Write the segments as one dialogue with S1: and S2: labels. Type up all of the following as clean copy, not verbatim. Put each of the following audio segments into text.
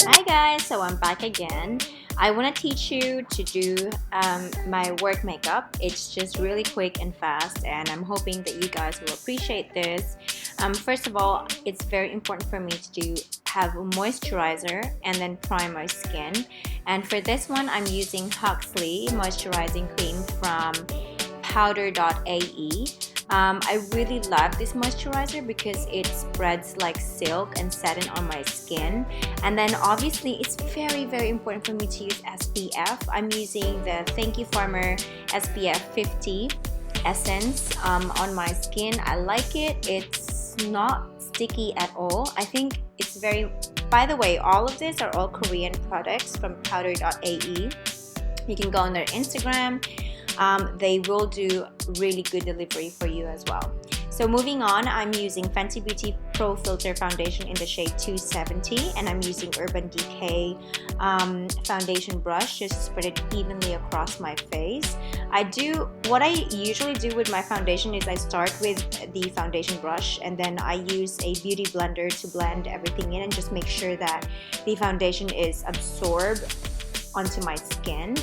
S1: Hi guys, so I'm back again. I want to teach you to do my work makeup. It's just really quick and fast, and I'm hoping that you guys will appreciate this. First of all, it's very important for me to have a moisturizer and then prime my skin. And for this one, I'm using Huxley moisturizing cream from powder.ae. I really love this moisturizer because it spreads like silk and satin on my skin. And then obviously it's very important for me to use SPF. I'm using the Thank You Farmer SPF 50 essence on my skin. I like it. It's not sticky at all. I think it's very, by the way, all of these are all Korean products from powder.ae. You can go on their Instagram. They will do really good delivery for you as well. So moving on, I'm using Fenty Beauty Pro Filter Foundation in the shade 270, and I'm using Urban Decay foundation brush just to spread it evenly across my face. What I usually do with my foundation is I start with the foundation brush, and then I use a beauty blender to blend everything in and just make sure that the foundation is absorbed onto my skin.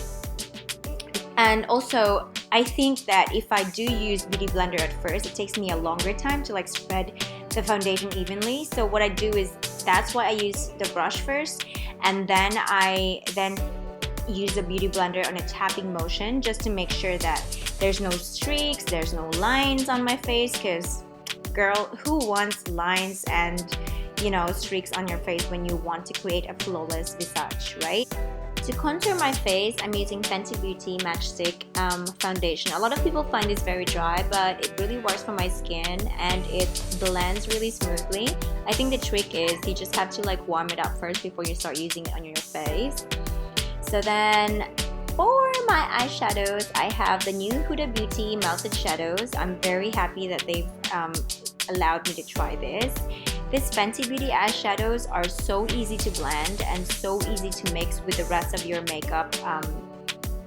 S1: And also, I think that if I do use Beauty Blender at first, it takes me a longer time to like spread the foundation evenly. So what I do is, that's why I use the brush first, and then I use the Beauty Blender on a tapping motion just to make sure that there's no streaks, there's no lines on my face, because girl, who wants lines and streaks on your face when you want to create a flawless visage, right? To contour my face, I'm using Fenty Beauty Matchstick foundation. A lot of people find this very dry, but it really works for my skin and it blends really smoothly. I think the trick is you just have to like warm it up first before you start using it on your face. So then for my eyeshadows, I have the new Huda Beauty Melted Shadows. I'm very happy that they've allowed me to try this. These Fenty Beauty eyeshadows are so easy to blend and so easy to mix with the rest of your makeup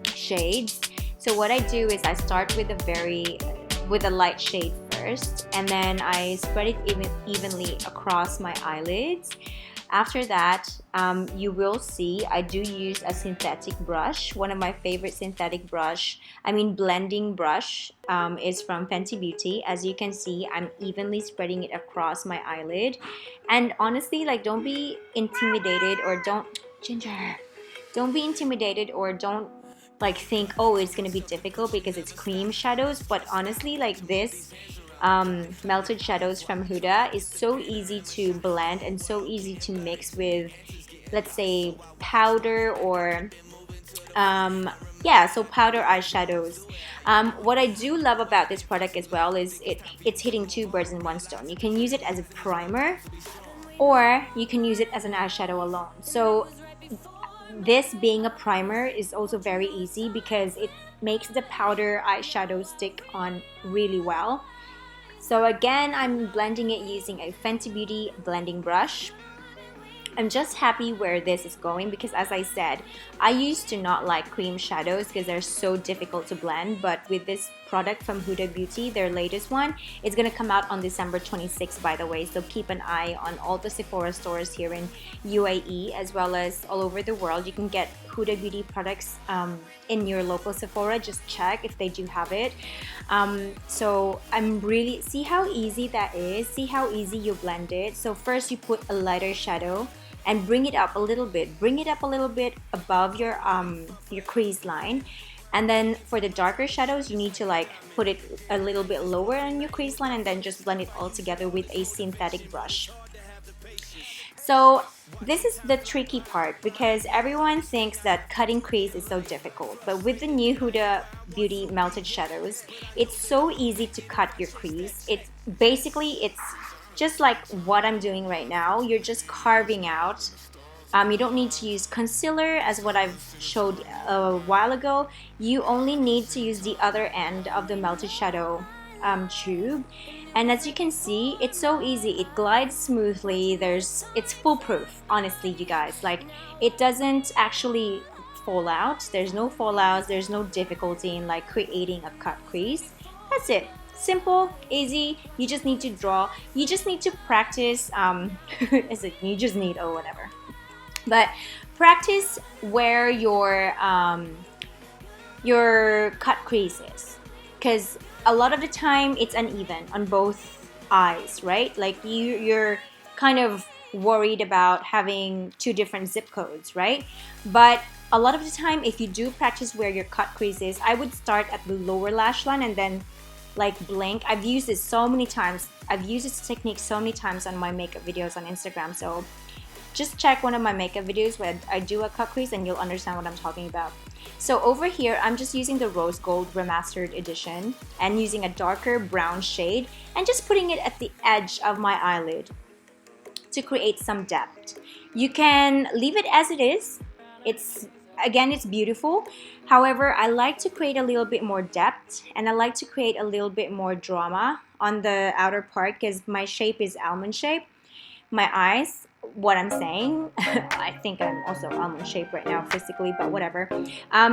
S1: shades. So what I do is I start with a light shade first, and then I spread it evenly across my eyelids. After that, you will see I do use a synthetic brush. One of my favorite blending brush is from Fenty Beauty. As you can see, I'm evenly spreading it across my eyelid. And honestly, like, don't be intimidated or don't be intimidated or don't like think, oh, it's gonna be difficult because it's cream shadows. But honestly, like this melted shadows from Huda is so easy to blend and so easy to mix with, let's say, powder or powder eyeshadows. What I do love about this product as well is it's hitting two birds in one stone. You can use it as a primer or you can use it as an eyeshadow alone. So this being a primer is also very easy because it makes the powder eyeshadow stick on really well. So again, I'm blending it using a Fenty Beauty blending brush. I'm just happy where this is going because, as I said, I used to not like cream shadows because they're so difficult to blend, but with this product from Huda Beauty, their latest one, it's going to come out on December 26th, by the way, so keep an eye on all the Sephora stores here in UAE as well as all over the world. You can get Huda Beauty products in your local Sephora. Just check if they do have it. So I'm really, see how easy that is, see how easy you blend it. So first you put a lighter shadow and bring it up a little bit above your crease line. And then for the darker shadows, you need to like put it a little bit lower on your crease line and then just blend it all together with a synthetic brush. So this is the tricky part because everyone thinks that cutting crease is so difficult, but with the new Huda Beauty Melted Shadows, it's so easy to cut your crease. It's just like what I'm doing right now. You're just carving out. You don't need to use concealer as what I've showed a while ago. You only need to use the other end of the melted shadow tube. And as you can see, it's so easy. It glides smoothly. It's foolproof, honestly, you guys. Like, it doesn't actually fall out. There's no fallouts. There's no difficulty in like creating a cut crease. That's it. Simple, easy. You just need to draw. You just need to practice. You just need, oh, whatever. But practice where your cut creases, because a lot of the time it's uneven on both eyes, right? Like you're kind of worried about having two different zip codes, right? But a lot of the time, if you do practice where your cut crease is, I would start at the lower lash line and then like blink. I've used this so many times. I've used this technique so many times on my makeup videos on Instagram. So just check one of my makeup videos where I do a cut crease and you'll understand what I'm talking about. So over here, I'm just using the Rose Gold Remastered Edition and using a darker brown shade and just putting it at the edge of my eyelid to create some depth. You can leave it as it is. Again, it's beautiful. However, I like to create a little bit more depth and I like to create a little bit more drama on the outer part because my shape is almond shape. My eyes, what I'm saying, I think I'm also almond shape right now physically, but whatever.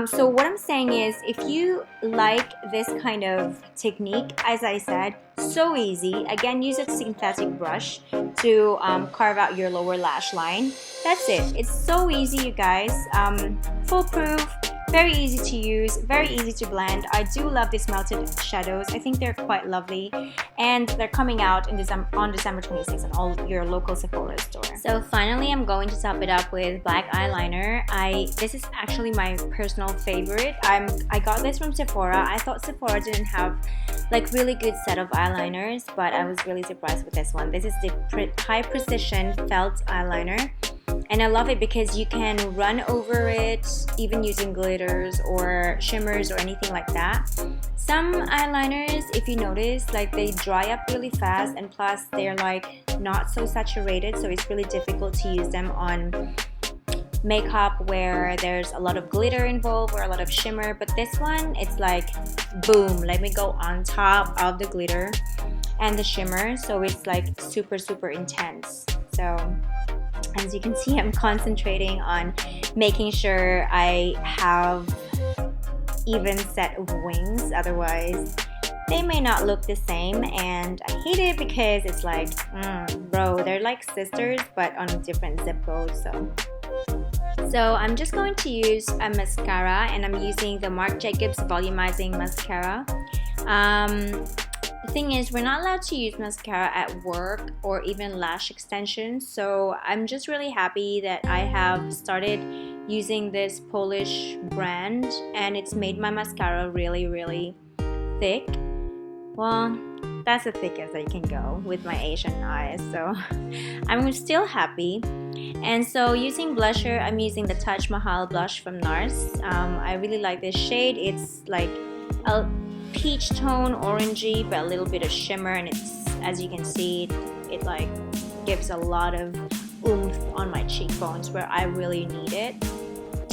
S1: So what I'm saying is, if you like this kind of technique, as I said, so easy. Again, use a synthetic brush to carve out your lower lash line. That's it. It's so easy, you guys. Foolproof. Very easy to use, very easy to blend. I do love these melted shadows. I think they're quite lovely. And they're coming out on December 26th in all your local Sephora store. So finally, I'm going to top it up with black eyeliner. This is actually my personal favorite. I got this from Sephora. I thought Sephora didn't have like really good set of eyeliners, but I was really surprised with this one. This is the high precision felt eyeliner. And I love it because you can run over it even using glitters or shimmers or anything like that. Some eyeliners, if you notice, like they dry up really fast, and plus they're like not so saturated, so it's really difficult to use them on makeup where there's a lot of glitter involved or a lot of shimmer. But this one, it's like boom, let me go on top of the glitter and the shimmer, so it's like super intense. So as you can see, I'm concentrating on making sure I have even set of wings, otherwise they may not look the same. And I hate it because it's like, bro, they're like sisters but on different zip codes. So I'm just going to use a mascara, and I'm using the Marc Jacobs Volumizing Mascara. The thing is, we're not allowed to use mascara at work or even lash extensions, so I'm just really happy that I have started using this Polish brand, and it's made my mascara really thick. Well, that's as thick as I can go with my Asian eyes, so I'm still happy. And so using blusher, I'm using the Taj Mahal blush from NARS. I really like this shade. It's like a peach tone, orangey, but a little bit of shimmer, and it's, as you can see, it like gives a lot of oomph on my cheekbones where I really need it.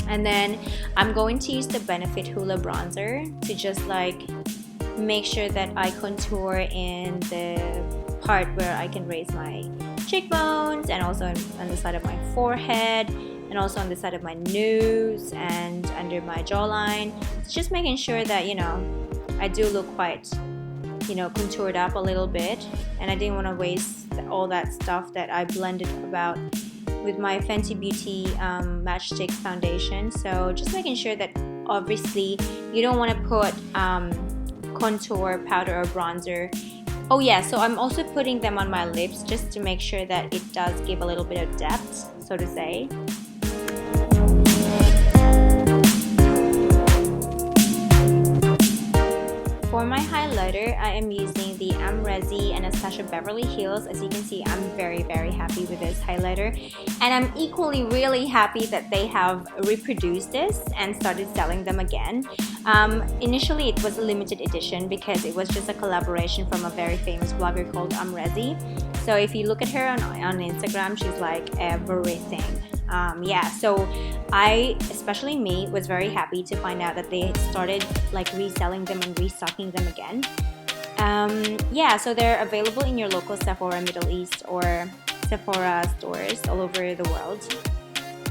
S1: And then I'm going to use the Benefit Hoola bronzer to just like make sure that I contour in the part where I can raise my cheekbones, and also on the side of my forehead, and also on the side of my nose and under my jawline. It's just making sure that, you know, I do look quite, you know, contoured up a little bit, and I didn't want to waste all that stuff that I blended about with my Fenty Beauty Matchstick foundation. So just making sure that obviously you don't want to put contour powder or bronzer. Oh yeah, so I'm also putting them on my lips just to make sure that it does give a little bit of depth, so to say. For my highlighter, I am using the Amrezi Anastasia Beverly Hills. As you can see, I'm very happy with this highlighter, and I'm equally really happy that they have reproduced this and started selling them again. Initially it was a limited edition because it was just a collaboration from a very famous blogger called Amrezi. So if you look at her on Instagram, she's like everything. Yeah, so especially me, was very happy to find out that they started like reselling them and restocking them again. Yeah, so they're available in your local Sephora Middle East or Sephora stores all over the world.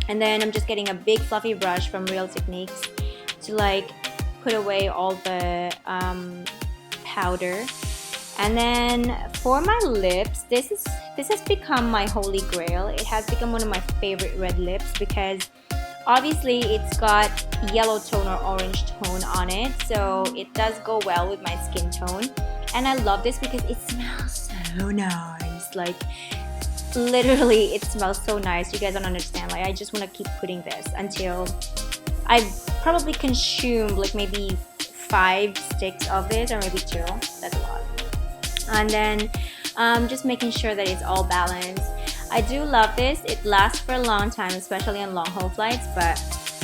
S1: And then I'm just getting a big fluffy brush from Real Techniques to like put away all the powder And then for my lips, this has become my holy grail. It has become one of my favorite red lips because obviously it's got yellow tone or orange tone on it, so it does go well with my skin tone. And I love this because it smells so nice. Like literally it smells so nice. You guys don't understand. Like I just want to keep putting this until I've probably consumed like maybe 5 sticks of this, or maybe 2. That's a lot. And then just making sure that it's all balanced. I do love this. It lasts for a long time, especially on long haul flights, but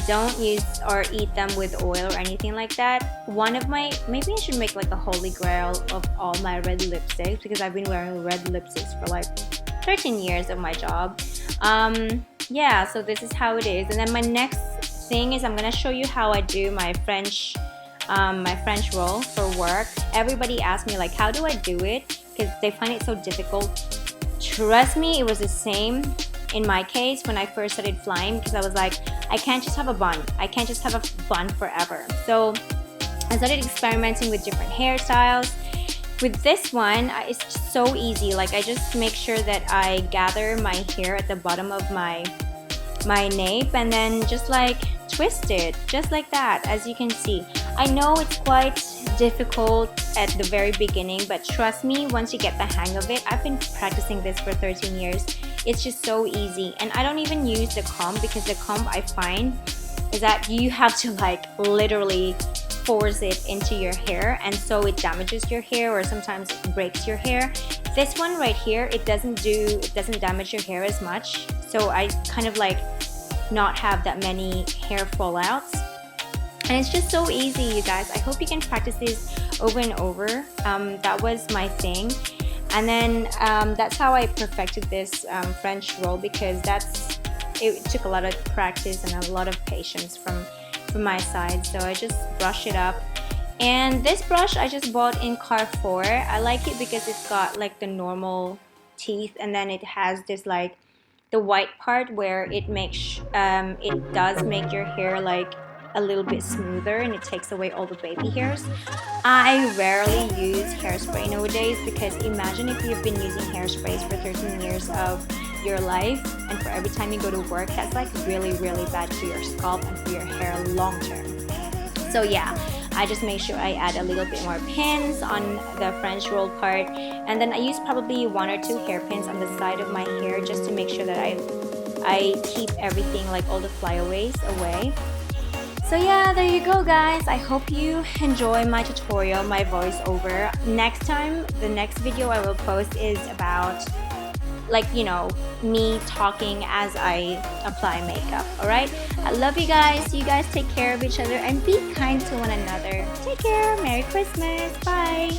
S1: don't use or eat them with oil or anything like that. One of my, maybe I should make like a holy grail of all my red lipsticks, because I've been wearing red lipsticks for like 13 years of my job. Yeah, so this is how it is. And then my next thing is I'm gonna show you how I do my French roll for work. Everybody asks me like, how do I do it? Because they find it so difficult. Trust me, it was the same in my case when I first started flying, because I was like, I can't just have a bun. I can't just have a bun forever. So I started experimenting with different hairstyles. With this one, it's just so easy. Like I just make sure that I gather my hair at the bottom of my nape and then just like twist it, just like that, as you can see. I know it's quite difficult at the very beginning, but trust me, once you get the hang of it, I've been practicing this for 13 years. It's just so easy. And I don't even use the comb, because the comb I find is that you have to like literally force it into your hair, and so it damages your hair or sometimes it breaks your hair. This one right here, it doesn't damage your hair as much, so I kind of like not have that many hair fallouts. And it's just so easy, you guys. I hope you can practice this over and over. That was my thing. And then that's how I perfected this French roll, because it took a lot of practice and a lot of patience from my side. So I just brush it up. And this brush I just bought in Carrefour. I like it because it's got like the normal teeth, and then it has this like the white part where it does make your hair like a little bit smoother, and it takes away all the baby hairs. I rarely use hairspray nowadays, because imagine if you've been using hairsprays for 13 years of your life, and for every time you go to work, that's like really, really bad for your scalp and for your hair long term. So yeah, I just make sure I add a little bit more pins on the French roll part, and then I use probably 1 or 2 hairpins on the side of my hair just to make sure that I keep everything, like all the flyaways, away. So yeah, there you go guys. I hope you enjoy my tutorial, my voiceover. Next time, the next video I will post is about, like, you know, me talking as I apply makeup. Alright, I love you guys. You guys take care of each other and be kind to one another. Take care. Merry Christmas. Bye.